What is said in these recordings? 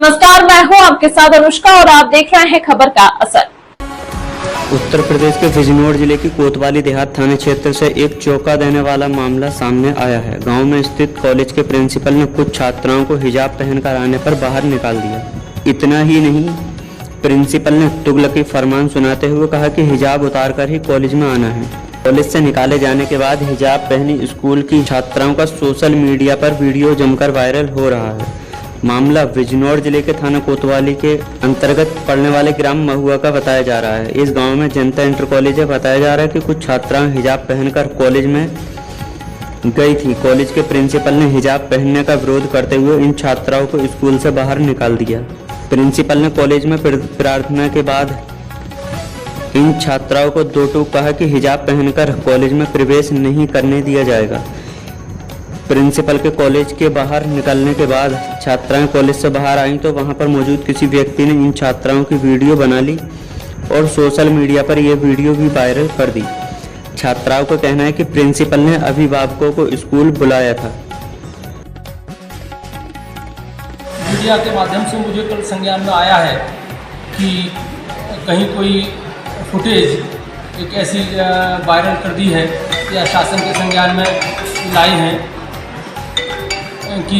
नमस्कार, मैं हूं आपके साथ अनुष्का और आप देख रहे हैं खबर का असर। उत्तर प्रदेश के बिजनौर जिले की कोतवाली देहात थाना क्षेत्र से एक चौंका देने वाला मामला सामने आया है। गांव में स्थित कॉलेज के प्रिंसिपल ने कुछ छात्राओं को हिजाब पहनकर आने पर बाहर निकाल दिया। इतना ही नहीं, प्रिंसिपल ने तुगलकी फरमान सुनाते हुए कहा कि हिजाब उतारकर ही कॉलेज में आना है। कॉलेज से निकाले जाने के बाद हिजाब पहनी स्कूल की छात्राओं का सोशल मीडिया पर वीडियो जमकर वायरल हो रहा है। मामला बिजनौर जिले के थाना कोतवाली के अंतर्गत पड़ने वाले ग्राम महुआ का बताया जा रहा है। इस गांव में जनता इंटर कॉलेज है। बताया जा रहा है कि कुछ छात्राएं हिजाब पहनकर कॉलेज में गई थी। कॉलेज के प्रिंसिपल ने हिजाब पहनने का विरोध करते हुए इन छात्राओं को स्कूल से बाहर निकाल दिया। प्रिंसिपल ने कॉलेज में प्रार्थना के बाद इन छात्राओं को दो टूक कहा कि हिजाब पहनकर कॉलेज में प्रवेश नहीं करने दिया जाएगा। प्रिंसिपल के कॉलेज के बाहर निकलने के बाद छात्राएं कॉलेज से बाहर आईं तो वहां पर मौजूद किसी व्यक्ति ने इन छात्राओं की वीडियो बना ली और सोशल मीडिया पर यह वीडियो भी वायरल कर दी। छात्राओं का कहना है कि प्रिंसिपल ने अभिभावकों को स्कूल बुलाया था। मीडिया के माध्यम से मुझे कल संज्ञान में आया है कि कहीं कोई फुटेज एक ऐसी वायरल कर दी है या शासन के संज्ञान में लाई है कि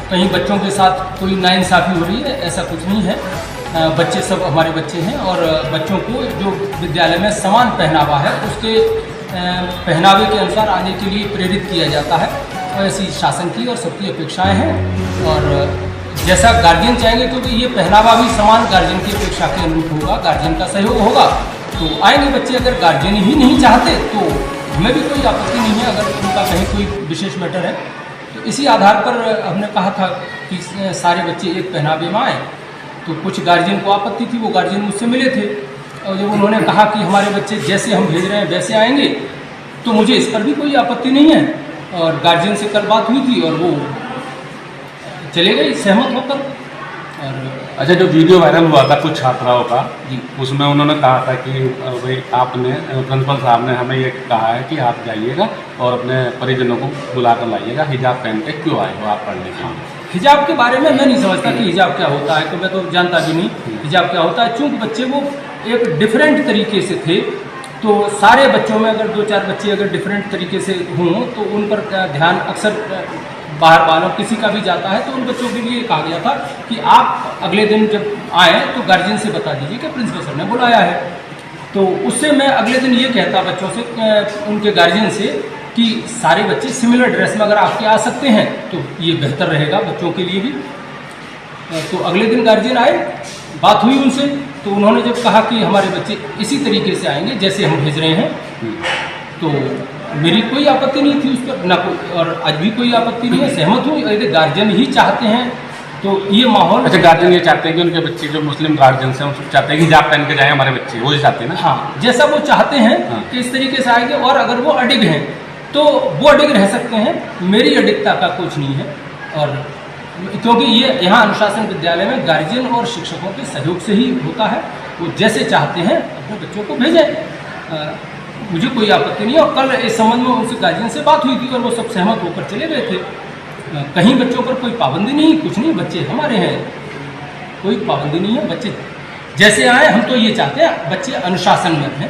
कहीं बच्चों के साथ कोई नाइंसाफ़ी हो रही है। ऐसा कुछ नहीं है। बच्चे सब हमारे बच्चे हैं और बच्चों को जो विद्यालय में समान पहनावा है उसके पहनावे के अनुसार आने के लिए प्रेरित किया जाता है। और ऐसी शासन की और सबकी अपेक्षाएं हैं और जैसा गार्जियन चाहेंगे क्योंकि ये पहनावा भी समान गार्जियन की अपेक्षा के अनुरूप होगा, गार्जियन का सहयोग होगा तो आएंगे बच्चे। अगर गार्जियन ही नहीं चाहते तो हमें भी कोई आपत्ति नहीं है। अगर उनका कहीं कोई विशेष मैटर है तो इसी आधार पर हमने कहा था कि सारे बच्चे एक पहनावे में आए। तो कुछ गार्जियन को आपत्ति थी, वो गार्जियन मुझसे मिले थे और जब उन्होंने कहा कि हमारे बच्चे जैसे हम भेज रहे हैं वैसे आएंगे तो मुझे इस पर भी कोई आपत्ति नहीं है। और गार्जियन से कल बात हुई थी और वो चले गए सहमत होकर। और अच्छा, जो वीडियो वायरल हुआ था कुछ छात्राओं का जी, उसमें उन्होंने कहा था कि भाई आपने प्रिंसिपल साहब ने हमें ये कहा है कि आप जाइएगा और अपने परिजनों को बुला कर लाइएगा। हिजाब पहन के क्यों आए हो आप पढ़ने के लिए? हिजाब के बारे में मैं नहीं समझता कि हिजाब क्या होता है, तो मैं तो जानता भी नहीं हिजाब क्या होता है। चूँकि बच्चे वो एक डिफरेंट तरीके से थे तो सारे बच्चों में अगर दो चार बच्चे अगर डिफरेंट तरीके से हों तो उन पर ध्यान अक्सर बाहर वालों किसी का भी जाता है। तो उन बच्चों के लिए कहा गया था कि आप अगले दिन जब आए तो गार्जियन से बता दीजिए कि प्रिंसिपल सर ने बुलाया है। तो उससे मैं अगले दिन ये कहता बच्चों से, उनके गार्जियन से कि सारे बच्चे सिमिलर ड्रेस में अगर आपके आ सकते हैं तो ये बेहतर रहेगा बच्चों के लिए भी। तो अगले दिन गार्जियन आए, बात हुई उनसे तो उन्होंने जब कहा कि हमारे बच्चे इसी तरीके से आएंगे जैसे हम भेज रहे हैं तो मेरी कोई आपत्ति नहीं थी उस पर, ना कोई, और आज भी कोई आपत्ति नहीं है। सहमत हूँ। यदि गार्जियन ही चाहते हैं तो ये माहौल। अच्छा, गार्जियन ये चाहते हैं कि उनके बच्चे जो मुस्लिम गार्जियन हैं वो चाहते हैं कि हिजाब पहन के जाएं हमारे बच्चे, वो ही चाहते हैं ना? हाँ, जैसा वो चाहते हैं कि इस तरीके से आएंगे। और अगर वो अडिग हैं तो वो अडिग रह सकते हैं, मेरी अडिगता का कुछ नहीं है। और क्योंकि ये यहाँ अनुशासन विद्यालय में गार्जियन और शिक्षकों के सहयोग से ही होता है। वो जैसे चाहते हैं अपने बच्चों को भेजें, मुझे कोई आपत्ति नहीं है। और कल इस संबंध में उनसे गार्जियन से बात हुई थी और वो सब सहमत होकर चले गए थे। कहीं बच्चों पर कोई पाबंदी नहीं, कुछ नहीं, बच्चे हमारे हैं, कोई पाबंदी नहीं है। बच्चे जैसे आए, हम तो ये चाहते हैं बच्चे अनुशासन में रहें।